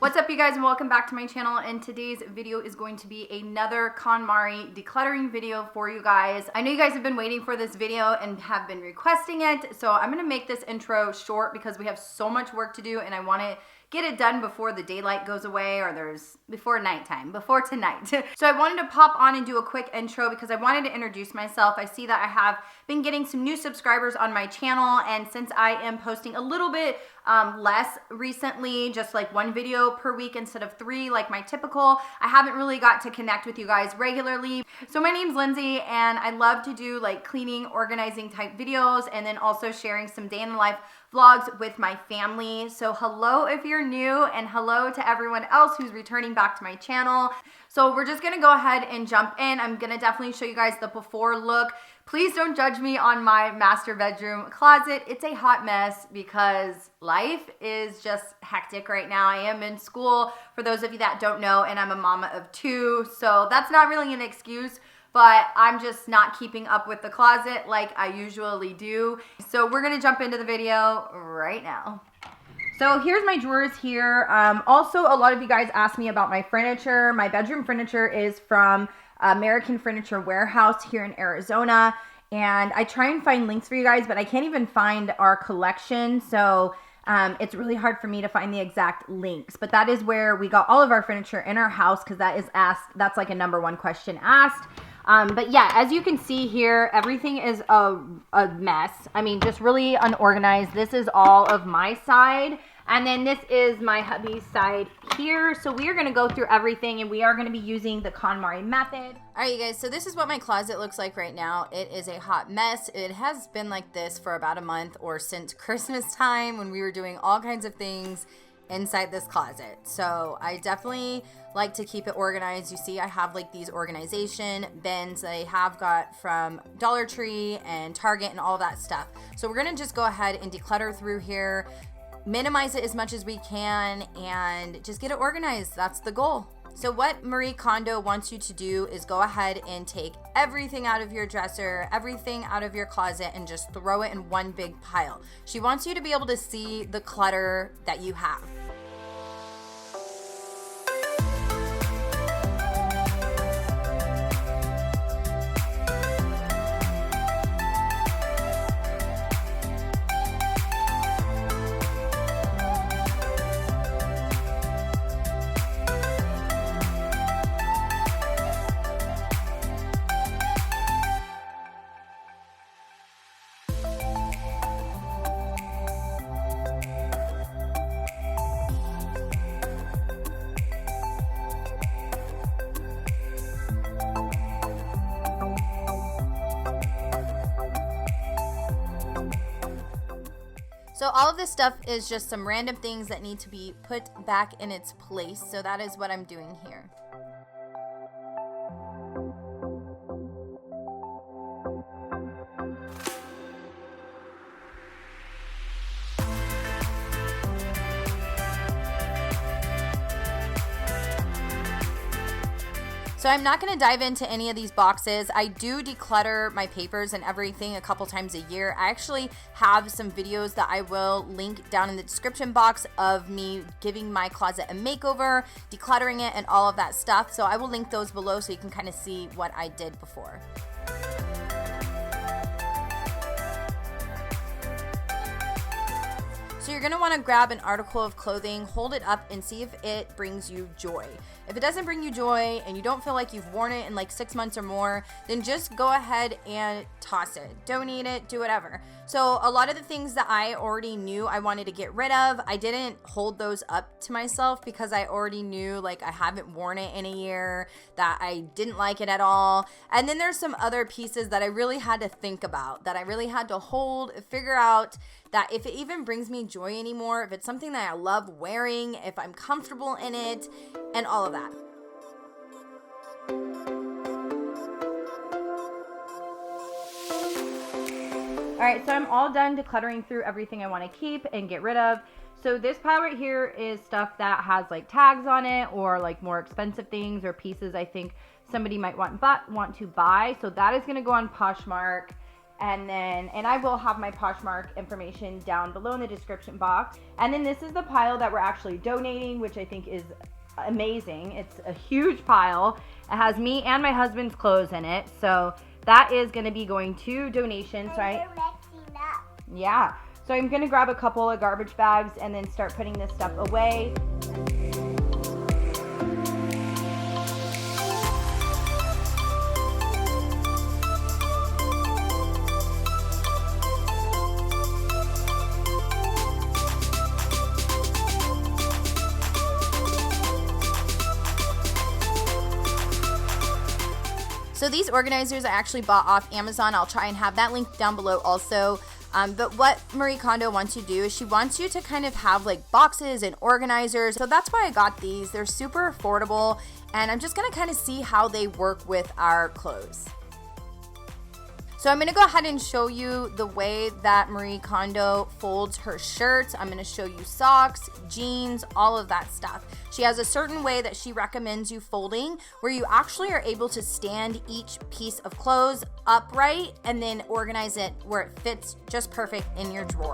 What's up, you guys, and welcome back to my channel. And today's video is going to be another Konmari decluttering video for you guys. I know you guys have been waiting for this video and have been requesting it, so I'm gonna make this intro short because we have so much work to do and I want to get it done before the daylight goes away, or before nighttime, before tonight. So I wanted to pop on and do a quick intro because I wanted to introduce myself. I see that I have been getting some new subscribers on my channel, and since I am posting a little bit less recently, just like one video per week instead of 3 like my typical, I haven't really got to connect with you guys regularly. So my name's Lindsey and I love to do like cleaning, organizing type videos, and then also sharing some day in the life vlogs with my family. So hello if you're new, and hello to everyone else who's returning back to my channel. So we're just gonna go ahead and jump in. I'm gonna definitely show you guys the before look. Please don't judge me on my master bedroom closet. It's a hot mess because life is just hectic right now. I am in school, for those of you that don't know, and I'm a mama of 2, so that's not really an excuse, but I'm just not keeping up with the closet like I usually do. So we're gonna jump into the video right now. So here's my drawers here. Also, a lot of you guys asked me about my furniture. My bedroom furniture is from American Furniture Warehouse here in Arizona. And I try and find links for you guys, but I can't even find our collection. So it's really hard for me to find the exact links. But that is where we got all of our furniture in our house, because that is asked. That's like a #1 question asked. But yeah, as you can see here, everything is a mess. I mean, just really unorganized. This is all of my side. And then this is my hubby's side here. So we are going to go through everything, and we are going to be using the Konmari method. All right, you guys, so this is what my closet looks like right now. It is a hot mess. It has been like this for about a month, or since Christmas time, when we were doing all kinds of things inside this closet. So I definitely like to keep it organized. You see, I have like these organization bins that I have got from Dollar Tree and Target and all that stuff. So we're going to just go ahead and declutter through here, minimize it as much as we can, and just get it organized. That's the goal. So what Marie Kondo wants you to do is go ahead and take everything out of your dresser, everything out of your closet, and just throw it in one big pile. She wants you to be able to see the clutter that you have. So all of this stuff is just some random things that need to be put back in its place. So that is what I'm doing here. So I'm not going to dive into any of these boxes. I do declutter my papers and everything a couple times a year. I actually have some videos that I will link down in the description box of me giving my closet a makeover, decluttering it, and all of that stuff. So I will link those below so you can kind of see what I did before. So you're going to want to grab an article of clothing, hold it up, and see if it brings you joy. If it doesn't bring you joy and you don't feel like you've worn it in like 6 months or more, then just go ahead and toss it. Donate it, do whatever. So a lot of the things that I already knew I wanted to get rid of, I didn't hold those up to myself because I already knew like I haven't worn it in a year, that I didn't like it at all. And then there's some other pieces that I really had to think about, that I really had to hold, figure out that if it even brings me joy anymore, if it's something that I love wearing, if I'm comfortable in it, and all of that. All right, so I'm all done decluttering through everything I want to keep and get rid of. So this pile right here is stuff that has like tags on it, or like more expensive things or pieces I think somebody might want to buy. So that is going to go on Poshmark. And I will have my Poshmark information down below in the description box. And then this is the pile that we're actually donating, which I think is amazing. It's a huge pile. It has me and my husband's clothes in it. So that is going to be going to donation. So yeah. So I'm going to grab a couple of garbage bags and then start putting this stuff away. So these organizers I actually bought off Amazon. I'll try and have that link down below also. But what Marie Kondo wants you to do is she wants you to kind of have like boxes and organizers. So that's why I got these. They're super affordable, and I'm just gonna kind of see how they work with our clothes. So I'm gonna go ahead and show you the way that Marie Kondo folds her shirts. I'm gonna show you socks, jeans, all of that stuff. She has a certain way that she recommends you folding where you actually are able to stand each piece of clothes upright and then organize it where it fits just perfect in your drawer.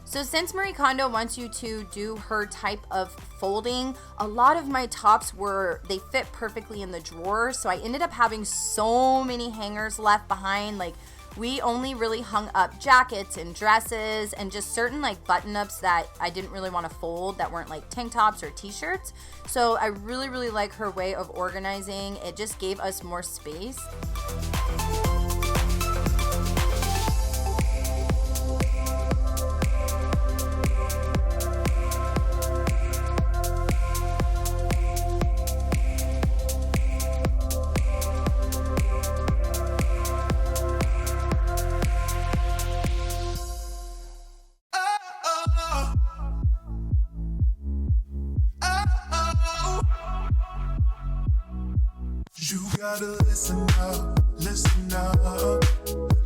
So since Marie Kondo wants you to do her type of folding, a lot of my tops they fit perfectly in the drawer. So I ended up having so many hangers left behind. Like we only really hung up jackets and dresses and just certain like button-ups that I didn't really want to fold that weren't like tank tops or t-shirts. So I really, really like her way of organizing. It just gave us more space. You gotta listen up, listen up.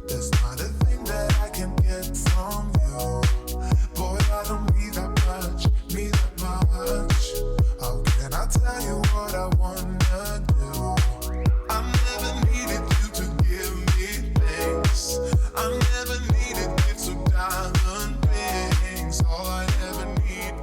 There's not a thing that I can get from you. Boy, I don't need that much, need that much. How can I tell you what I wanna do? I never needed you to give me things. I never needed gifts of diamond rings. All I ever need,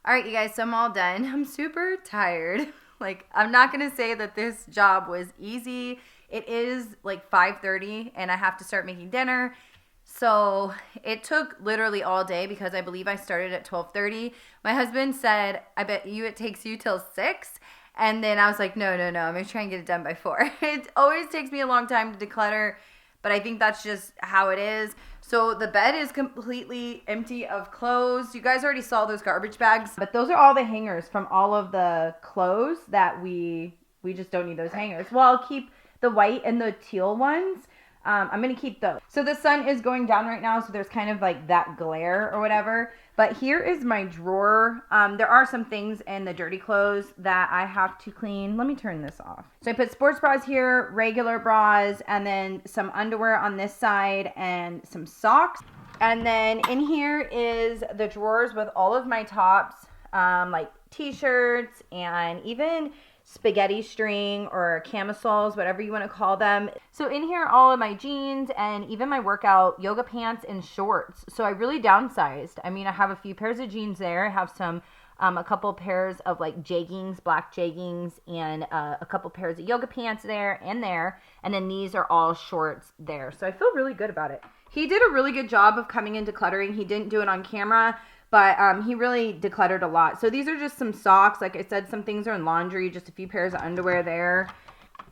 All right, you guys, so I'm all done. I'm super tired. Like, I'm not going to say that this job was easy. It is like 5:30 and I have to start making dinner. So it took literally all day because I believe I started at 12:30. My husband said, I bet you it takes you till 6. And then I was like, no, I'm going to try and get it done by 4. It always takes me a long time to declutter, but I think that's just how it is. So the bed is completely empty of clothes. You guys already saw those garbage bags, but those are all the hangers from all of the clothes that we just don't need those hangers. Well, I'll keep the white and the teal ones. I'm going to keep those. So the sun is going down right now, so there's kind of like that glare or whatever. But here is my drawer. There are some things in the dirty clothes that I have to clean. Let me turn this off. So I put sports bras here, regular bras, and then some underwear on this side and some socks. And then in here is the drawers with all of my tops, like t-shirts and even spaghetti string or camisoles, whatever you want to call them. So in here, all of my jeans and even my workout yoga pants and shorts. So I really downsized. I mean, I have a few pairs of jeans there. I have some, a couple pairs of like jeggings, black jeggings, and a couple pairs of yoga pants there and there. And then these are all shorts there. So I feel really good about it. he did a really good job of coming in decluttering. He didn't do it on camera, but he really decluttered a lot. So these are just some socks. Like I said, some things are in laundry, just a few pairs of underwear there.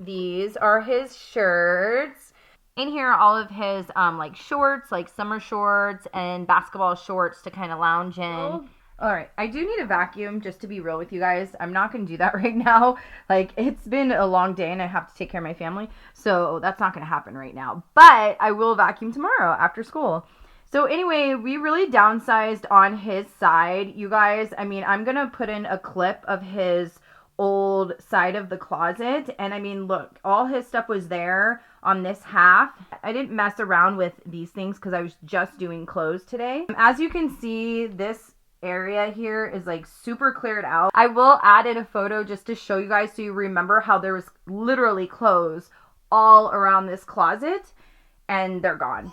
These are his shirts. In here are all of his like shorts, like summer shorts and basketball shorts to kind of lounge in. Oh. All right, I do need a vacuum, just to be real with you guys. I'm not going to do that right now. Like, it's been a long day and I have to take care of my family, so that's not going to happen right now. But I will vacuum tomorrow after school. So anyway, we really downsized on his side, you guys. I mean, I'm going to put in a clip of his old side of the closet. And I mean, look, all his stuff was there on this half. I didn't mess around with these things because I was just doing clothes today. As you can see, this area here is like super cleared out. I will add in a photo just to show you guys so you remember how there was literally clothes all around this closet and they're gone.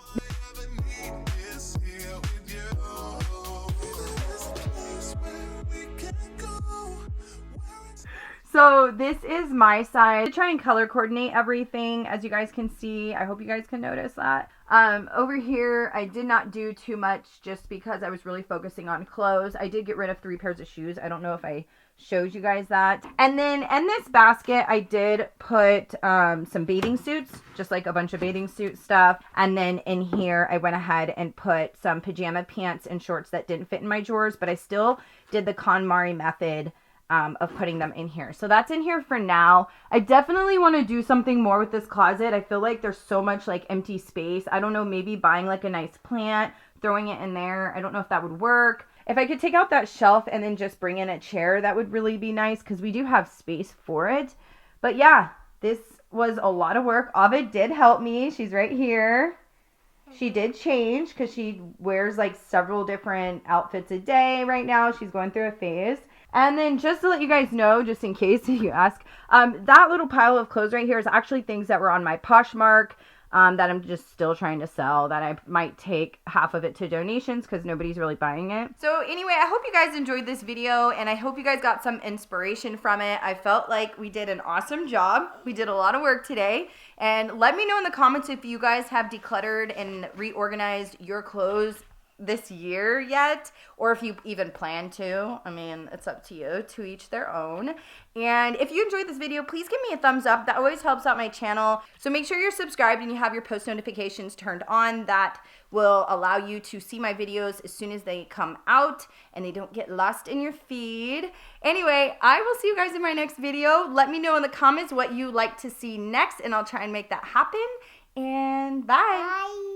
So this is my side. I try and color coordinate everything, as you guys can see. I hope you guys can notice that. Over here, I did not do too much just because I was really focusing on clothes. I did get rid of 3 pairs of shoes. I don't know if I showed you guys that. And then in this basket, I did put some bathing suits, just like a bunch of bathing suit stuff. And then in here, I went ahead and put some pajama pants and shorts that didn't fit in my drawers, but I still did the KonMari method of putting them in here. So that's in here for now. I definitely want to do something more with this closet. I feel like there's so much like empty space. I don't know, maybe buying like a nice plant, throwing it in there. I don't know if that would work. If I could take out that shelf and then just bring in a chair, that would really be nice because we do have space for it. But yeah, this was a lot of work. Ava did help me. She's right here. She did change because she wears like several different outfits a day right now. She's going through a phase. And then just to let you guys know, just in case you ask, that little pile of clothes right here is actually things that were on my Poshmark that I'm just still trying to sell, that I might take half of it to donations because nobody's really buying it. So anyway, I hope you guys enjoyed this video and I hope you guys got some inspiration from it. I felt like we did an awesome job. We did a lot of work today. And let me know in the comments if you guys have decluttered and reorganized your clothes this year yet, or if you even plan to. I mean, it's up to you, to each their own. And if you enjoyed this video, please give me a thumbs up. That always helps out my channel. So make sure you're subscribed and you have your post notifications turned on. That will allow you to see my videos as soon as they come out and they don't get lost in your feed. Anyway, I will see you guys in my next video. Let me know in the comments what you like to see next and I'll try and make that happen. And bye.